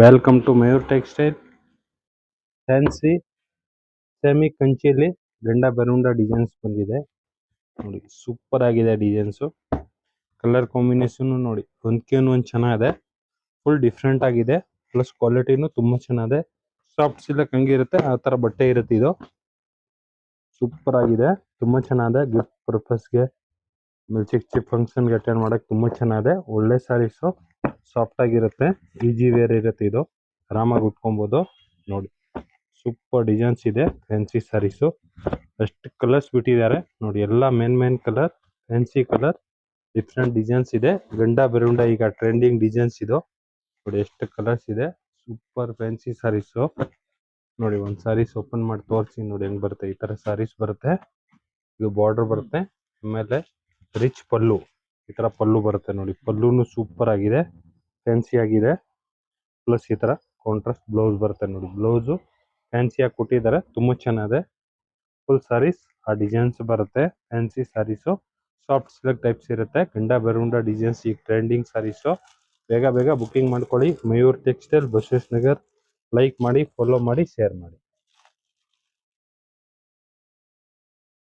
Welcome to Mayur textile. Fancy semi ಕಂಚಿಲಿ Gandaberunda designs ಬಂದಿದೆ ನೋಡಿ. ಸೂಪರ್ ಆಗಿದೆ ಡಿಸೈನ್ಸು. ಕಲರ್ ಕಾಂಬಿನೇಷನ್ ನೋಡಿ, ಒಂದ್ಕೆ ಒಂದ್ ಚೆನ್ನಾಗಿದೆ. ಫುಲ್ ಡಿಫ್ರೆಂಟ್ ಆಗಿದೆ. ಪ್ಲಸ್ ಕ್ವಾಲಿಟಿನೂ ತುಂಬಾ ಚೆನ್ನಾಗಿದೆ. ಸಾಫ್ಟ್ ಸಿಲ್ಕ್ ಹಂಗಿರುತ್ತೆ ಆ ತರ ಬಟ್ಟೆ ಇರುತ್ತೆ ಇದು. ಸೂಪರ್ ಆಗಿದೆ, ತುಂಬಾ ಚೆನ್ನಾಗಿದೆ. ಗಿಫ್ಟ್ ಪರ್ಪಸ್ಗೆ, ಚಿಕ್ಕ ಚಿಕ್ಕ ಫಂಕ್ಷನ್ಗೆ ಅಟೆಂಡ್ ಮಾಡಕ್ ತುಂಬಾ ಚೆನ್ನಾಗಿದೆ. ಒಳ್ಳೆ ಸ್ಯಾರೀಸು, ಸಾಫ್ಟ್ ಆಗಿರುತ್ತೆ, ಈಜಿ ವೇರ್ ಇರುತ್ತೆ ಇದು. ಆರಾಮಾಗಿ ಉಟ್ಕೊಬಹುದು ನೋಡಿ. ಸೂಪರ್ ಡಿಸೈನ್ಸ್ ಇದೆ ಫ್ಯಾನ್ಸಿ ಸ್ಯಾರೀಸು. ಎಷ್ಟು ಕಲರ್ಸ್ ಬಿಟ್ಟಿದ್ದಾರೆ ನೋಡಿ, ಎಲ್ಲ main colour, fancy colour, different designs ಇದೆ. ಗಂಡ ಬೆರುಂಡ ಈಗ ಟ್ರೆಂಡಿಂಗ್ ಡಿಸೈನ್ಸ್ ಇದು ನೋಡಿ. ಎಷ್ಟು ಕಲರ್ಸ್ ಇದೆ. ಸೂಪರ್ ಫ್ಯಾನ್ಸಿ ಸ್ಯಾರೀಸು ನೋಡಿ. ಒಂದ್ ಸ್ಯಾರೀಸ್ ಓಪನ್ ಮಾಡಿ ತೋರಿಸಿ ನೋಡಿ ಹೆಂಗ್ ಬರುತ್ತೆ. ಈ ತರ ಸ್ಯಾರೀಸ್ ಬರುತ್ತೆ. ಇದು ಬಾರ್ಡರ್ ಬರುತ್ತೆ, ಆಮೇಲೆ ರಿಚ್ ಪಲ್ಲು, ಈ ತರ ಪಲ್ಲು ಬರುತ್ತೆ ನೋಡಿ. ಪಲ್ಲುನು ಸೂಪರ್ ಆಗಿದೆ, ಫ್ಯಾನ್ಸಿ ಆಗಿದೆ. ಪ್ಲಸ್ ಈ ತರ ಕಾಂಟ್ರಾಸ್ಟ್ ಬ್ಲೌಸ್ ಬರುತ್ತೆ ನೋಡಿ. ಬ್ಲೌಸು ಫ್ಯಾನ್ಸಿ ಆಗಿ ಕೊಟ್ಟಿದ್ದಾರೆ, ತುಂಬಾ ಚೆನ್ನಾಗಿದೆ. ಫುಲ್ ಸ್ಯಾರೀಸ್ ಆ ಡಿಸೈನ್ಸ್ ಬರುತ್ತೆ. Fancy sarees, soft silk types ಇರುತ್ತೆ. ಗಂಡ ಬೆರುಂಡ ಡಿಸೈನ್ಸ್ ಈ ಟ್ರೆಂಡಿಂಗ್ ಸ್ಯಾರೀಸು. ಬೇಗ ಬೇಗ ಬುಕಿಂಗ್ ಮಾಡ್ಕೊಳ್ಳಿ. ಮಯೂರ್ ಟೆಕ್ಸ್ಟೈಲ್, ಬಸವೇಶ್ವರ ನಗರ್. ಲೈಕ್ ಮಾಡಿ, ಫಾಲೋ ಮಾಡಿ, ಶೇರ್ ಮಾಡಿ.